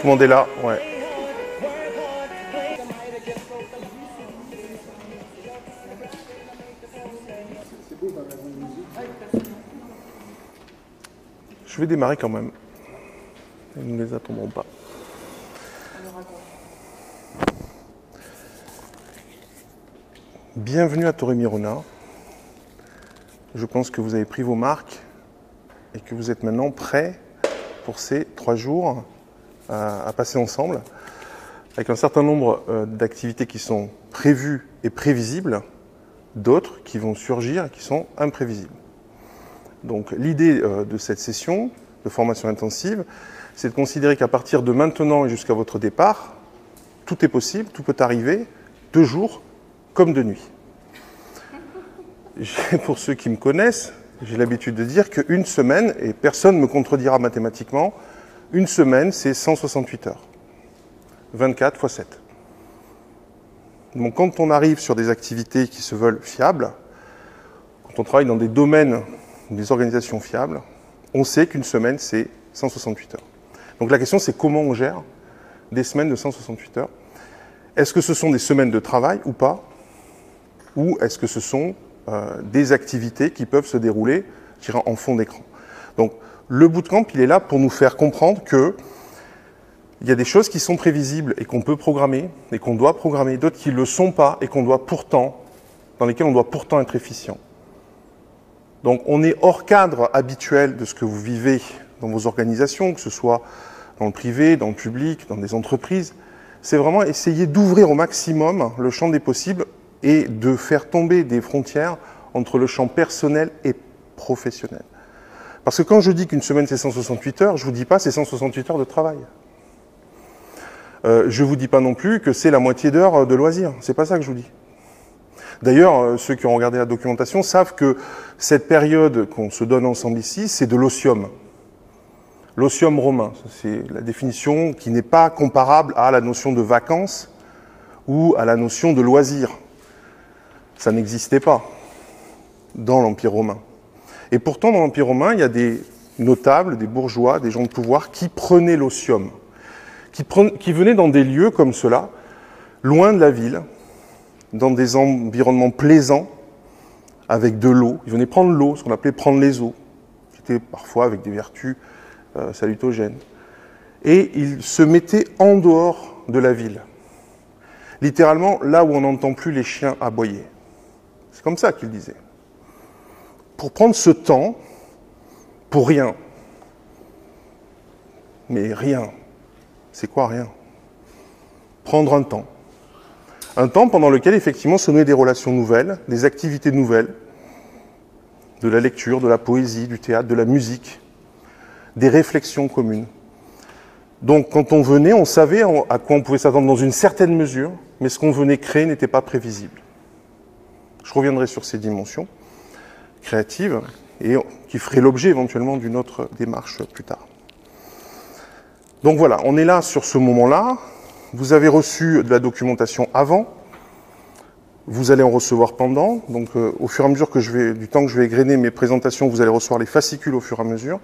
Tout le monde est là, ouais. Je vais démarrer quand même. Et nous ne les attendrons pas. Bienvenue à Torre Mirona. Je pense que vous avez pris vos marques et que vous êtes maintenant prêts pour ces 3 jours à passer ensemble, avec un certain nombre d'activités qui sont prévues et prévisibles, d'autres qui vont surgir et qui sont imprévisibles. Donc l'idée de cette session de formation intensive, c'est de considérer qu'à partir de maintenant et jusqu'à votre départ, tout est possible, tout peut arriver, de jour comme de nuit. Pour ceux qui me connaissent, j'ai l'habitude de dire qu'une semaine, et personne ne me contredira mathématiquement, une semaine c'est 168 heures. 24 x 7. Donc quand on arrive sur des activités qui se veulent fiables, quand on travaille dans des domaines, des organisations fiables, on sait qu'une semaine c'est 168 heures. Donc la question c'est comment on gère des semaines de 168 heures. Est-ce que ce sont des semaines de travail ou pas? Ou est-ce que ce sont des activités qui peuvent se dérouler, je dirais, en fond d'écran? Donc le bootcamp, il est là pour nous faire comprendre que il y a des choses qui sont prévisibles et qu'on peut programmer, et qu'on doit programmer, d'autres qui ne le sont pas et qu'on doit pourtant, dans lesquelles on doit pourtant être efficient. Donc on est hors cadre habituel de ce que vous vivez dans vos organisations, que ce soit dans le privé, dans le public, dans des entreprises. C'est vraiment essayer d'ouvrir au maximum le champ des possibles et de faire tomber des frontières entre le champ personnel et professionnel. Parce que quand je dis qu'une semaine c'est 168 heures, je ne vous dis pas c'est 168 heures de travail. Je ne vous dis pas non plus que c'est la moitié d'heure de loisirs. C'est pas ça que je vous dis. D'ailleurs, ceux qui ont regardé la documentation savent que cette période qu'on se donne ensemble ici, c'est de l'osium. L'osium romain, c'est la définition qui n'est pas comparable à la notion de vacances ou à la notion de loisirs. Ça n'existait pas dans l'Empire romain. Et pourtant, dans l'Empire romain, il y a des notables, des bourgeois, des gens de pouvoir qui prenaient l'osium, qui venaient dans des lieux comme cela, loin de la ville, dans des environnements plaisants, avec de l'eau. Ils venaient prendre l'eau, ce qu'on appelait prendre les eaux, qui était parfois avec des vertus salutogènes. Et ils se mettaient en dehors de la ville. Littéralement, là où on n'entend plus les chiens aboyer. C'est comme ça qu'ils disaient. Pour prendre ce temps, pour rien. Mais rien. C'est quoi rien? Prendre un temps. Un temps pendant lequel, effectivement, se nouaient des relations nouvelles, des activités nouvelles, de la lecture, de la poésie, du théâtre, de la musique, des réflexions communes. Donc, quand on venait, on savait à quoi on pouvait s'attendre dans une certaine mesure, mais ce qu'on venait créer n'était pas prévisible. Je reviendrai sur ces dimensions créatives et qui feraient l'objet éventuellement d'une autre démarche plus tard. Donc voilà, on est là sur ce moment-là. Vous avez reçu de la documentation avant, vous allez en recevoir pendant. Donc au fur et à mesure du temps que je vais égrener mes présentations, vous allez recevoir les fascicules au fur et à mesure.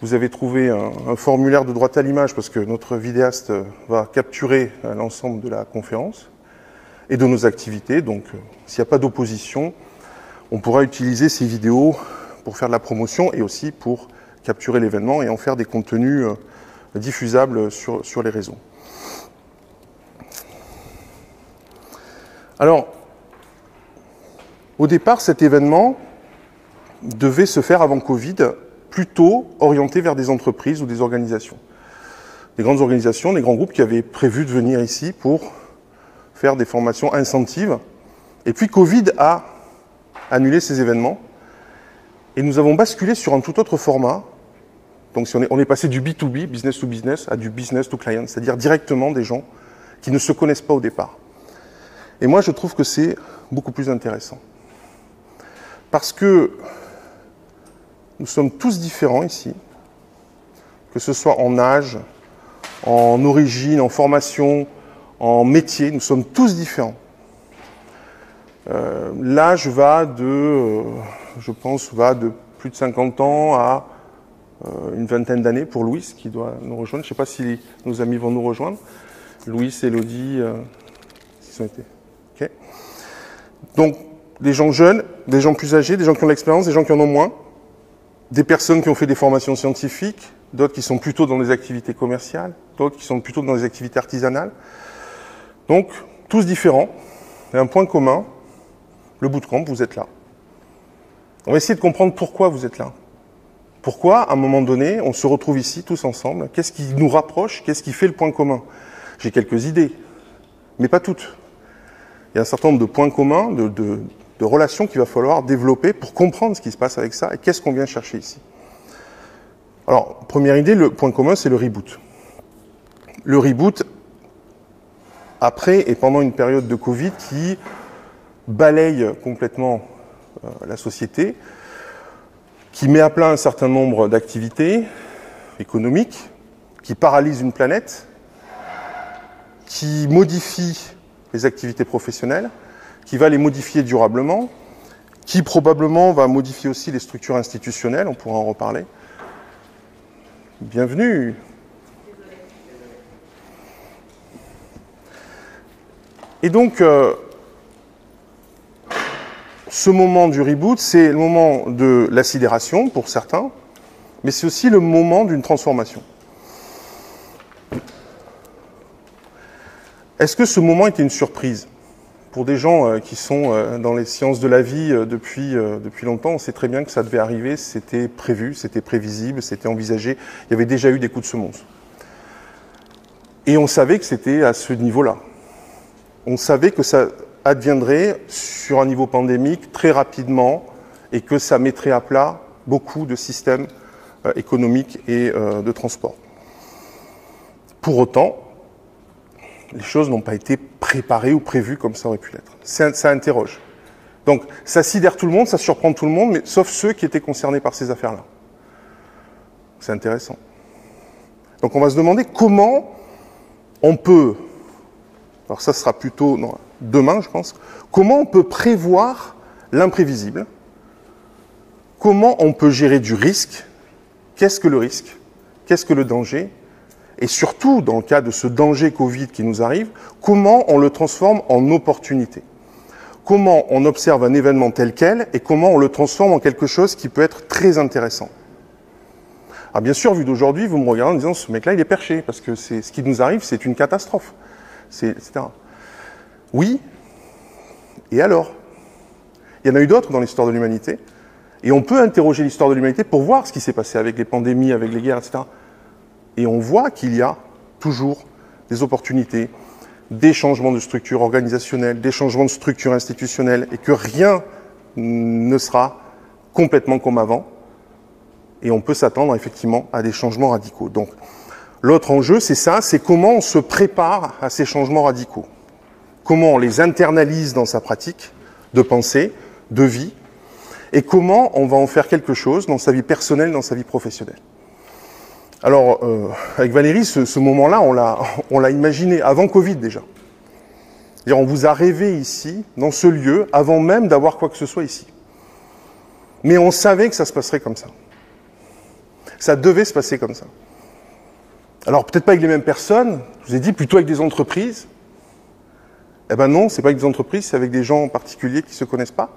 Vous avez trouvé un formulaire de droit à l'image parce que notre vidéaste va capturer l'ensemble de la conférence et de nos activités. Donc s'il n'y a pas d'opposition, on pourra utiliser ces vidéos pour faire de la promotion et aussi pour capturer l'événement et en faire des contenus diffusables sur les réseaux. Alors, au départ, cet événement devait se faire avant Covid, plutôt orienté vers des entreprises ou des organisations. Des grandes organisations, des grands groupes qui avaient prévu de venir ici pour faire des formations incentives. Et puis Covid a annulé ces événements et nous avons basculé sur un tout autre format. Donc on est passé du B2B, business to business, à du business to client, c'est-à-dire directement des gens qui ne se connaissent pas au départ. Et moi, je trouve que c'est beaucoup plus intéressant. Parce que nous sommes tous différents ici, que ce soit en âge, en origine, en formation, en métier, nous sommes tous différents. L'âge va de, je pense, va de plus de 50 ans à une vingtaine d'années pour Louis, qui doit nous rejoindre. Je ne sais pas si nos amis vont nous rejoindre. Louis, Elodie, ils ont été. Okay. Donc, des gens jeunes, des gens plus âgés, des gens qui ont de l'expérience, des gens qui en ont moins, des personnes qui ont fait des formations scientifiques, d'autres qui sont plutôt dans des activités commerciales, d'autres qui sont plutôt dans des activités artisanales. Donc, tous différents, et un point commun, le bootcamp, vous êtes là. On va essayer de comprendre pourquoi vous êtes là. Pourquoi, à un moment donné, on se retrouve ici, tous ensemble. Qu'est-ce qui nous rapproche? Qu'est-ce qui fait le point commun? J'ai quelques idées, mais pas toutes. Il y a un certain nombre de points communs, de relations qu'il va falloir développer pour comprendre ce qui se passe avec ça et qu'est-ce qu'on vient chercher ici. Alors, première idée, le point commun, c'est le reboot. Le reboot, après et pendant une période de Covid qui balaye complètement la société, qui met à plat un certain nombre d'activités économiques, qui paralyse une planète, qui modifie les activités professionnelles, qui va les modifier durablement, qui probablement va modifier aussi les structures institutionnelles, on pourra en reparler. Bienvenue. Et donc, ce moment du reboot, c'est le moment de la sidération pour certains, mais c'est aussi le moment d'une transformation. Est-ce que ce moment était une surprise? Pour des gens qui sont dans les sciences de la vie depuis longtemps, on sait très bien que ça devait arriver, c'était prévu, c'était prévisible, c'était envisagé, il y avait déjà eu des coups de semonce. Et on savait que c'était à ce niveau-là. On savait que ça adviendrait sur un niveau pandémique très rapidement et que ça mettrait à plat beaucoup de systèmes économiques et de transport. Pour autant, les choses n'ont pas été préparées ou prévues comme ça aurait pu l'être. Ça interroge. Donc, ça sidère tout le monde, ça surprend tout le monde, mais sauf ceux qui étaient concernés par ces affaires-là. C'est intéressant. Donc, on va se demander comment on peut, alors ça sera plutôt demain, je pense, comment on peut prévoir l'imprévisible, comment on peut gérer du risque, qu'est-ce que le risque, qu'est-ce que le danger, et surtout, dans le cas de ce danger Covid qui nous arrive, comment on le transforme en opportunité. Comment on observe un événement tel quel et comment on le transforme en quelque chose qui peut être très intéressant. Alors bien sûr, vu d'aujourd'hui, vous me regardez en disant « ce mec-là, il est perché, parce que ce qui nous arrive, c'est une catastrophe. » etc. Oui, et alors? Il y en a eu d'autres dans l'histoire de l'humanité, et on peut interroger l'histoire de l'humanité pour voir ce qui s'est passé avec les pandémies, avec les guerres, etc. Et on voit qu'il y a toujours des opportunités, des changements de structure organisationnelle, des changements de structure institutionnelle, et que rien ne sera complètement comme avant. Et on peut s'attendre effectivement à des changements radicaux. Donc, l'autre enjeu, c'est ça, c'est comment on se prépare à ces changements radicaux. Comment on les internalise dans sa pratique de pensée, de vie, et comment on va en faire quelque chose dans sa vie personnelle, dans sa vie professionnelle. Alors, avec Valérie, ce moment-là, on l'a imaginé avant Covid déjà. C'est-à-dire, on vous a rêvé ici, dans ce lieu, avant même d'avoir quoi que ce soit ici. Mais on savait que ça se passerait comme ça. Ça devait se passer comme ça. Alors, peut-être pas avec les mêmes personnes, je vous ai dit, plutôt avec des entreprises. Eh ben non, c'est pas avec des entreprises, c'est avec des gens en particulier qui ne se connaissent pas,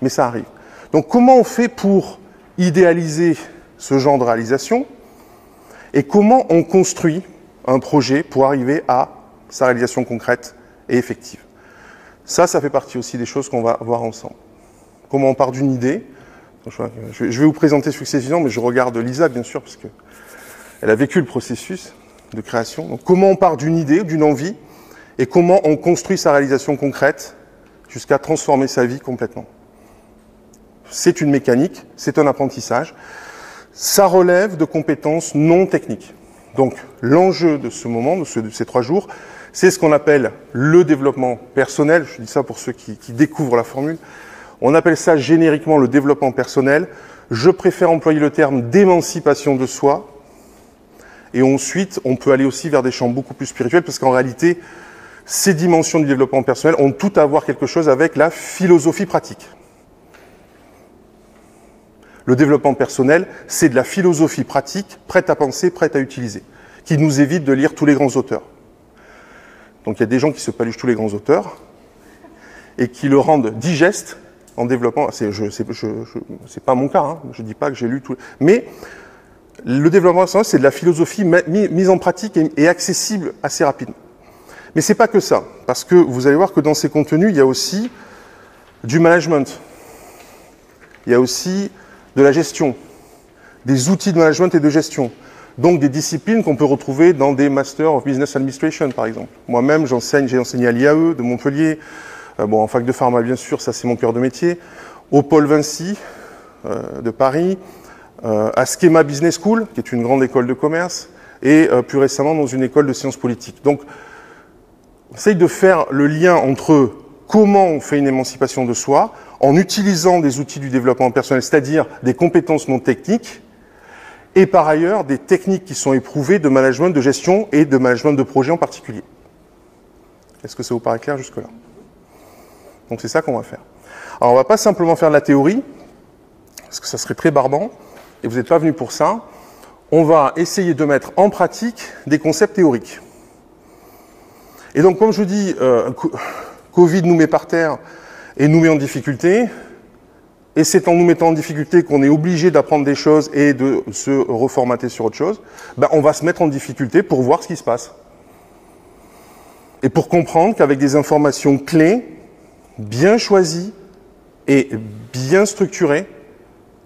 mais ça arrive. Donc, comment on fait pour idéaliser ce genre de réalisation? Et comment on construit un projet pour arriver à sa réalisation concrète et effective? Ça fait partie aussi des choses qu'on va voir ensemble. Comment on part d'une idée? Je vais vous présenter successivement, mais je regarde Lisa, bien sûr, parce qu'elle a vécu le processus de création. Donc, comment on part d'une idée, d'une envie, et comment on construit sa réalisation concrète jusqu'à transformer sa vie complètement. C'est une mécanique, c'est un apprentissage. Ça relève de compétences non techniques. Donc, l'enjeu de ce moment, de ces 3 jours, c'est ce qu'on appelle le développement personnel. Je dis ça pour ceux qui découvrent la formule. On appelle ça génériquement le développement personnel. Je préfère employer le terme d'émancipation de soi. Et ensuite, on peut aller aussi vers des champs beaucoup plus spirituels, parce qu'en réalité, ces dimensions du développement personnel ont tout à voir quelque chose avec la philosophie pratique. Le développement personnel, c'est de la philosophie pratique, prête à penser, prête à utiliser, qui nous évite de lire tous les grands auteurs. Donc il y a des gens qui se paluchent tous les grands auteurs et qui le rendent digeste en développement. C'est pas mon cas, hein, je dis pas que j'ai lu tout. Mais le développement personnel, c'est de la philosophie mise en pratique et accessible assez rapidement. Mais c'est pas que ça, parce que vous allez voir que dans ces contenus, il y a aussi du management. Il y a aussi de la gestion, des outils de management et de gestion. Donc des disciplines qu'on peut retrouver dans des Masters of Business Administration, par exemple. Moi-même, j'ai enseigné à l'IAE de Montpellier, en fac de pharma, bien sûr, ça c'est mon cœur de métier, au Paul Vinci de Paris, à Schema Business School, qui est une grande école de commerce, et plus récemment dans une école de sciences politiques. Donc, on essaye de faire le lien entre comment on fait une émancipation de soi, en utilisant des outils du développement personnel, c'est-à-dire des compétences non techniques, et par ailleurs des techniques qui sont éprouvées de management, de gestion et de management de projet en particulier. Est-ce que ça vous paraît clair jusque-là? Donc c'est ça qu'on va faire. Alors on ne va pas simplement faire de la théorie, parce que ça serait très barbant, et vous n'êtes pas venu pour ça. On va essayer de mettre en pratique des concepts théoriques. Et donc comme je vous dis, Covid nous met par terre et nous met en difficulté, et c'est en nous mettant en difficulté qu'on est obligé d'apprendre des choses et de se reformater sur autre chose, on va se mettre en difficulté pour voir ce qui se passe. Et pour comprendre qu'avec des informations clés, bien choisies et bien structurées,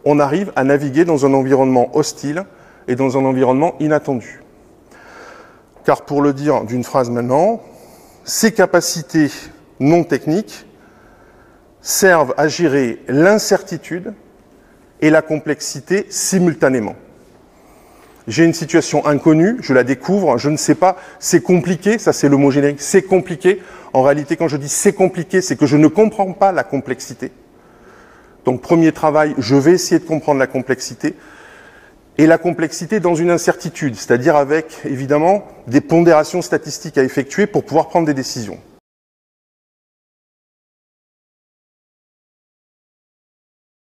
on arrive à naviguer dans un environnement hostile et dans un environnement inattendu. Car pour le dire d'une phrase maintenant, ces capacités non techniques servent à gérer l'incertitude et la complexité simultanément. J'ai une situation inconnue, je la découvre, je ne sais pas, c'est compliqué, ça c'est le mot générique, c'est compliqué. En réalité, quand je dis c'est compliqué, c'est que je ne comprends pas la complexité. Donc premier travail, je vais essayer de comprendre la complexité. Et la complexité dans une incertitude, c'est-à-dire avec, évidemment, des pondérations statistiques à effectuer pour pouvoir prendre des décisions.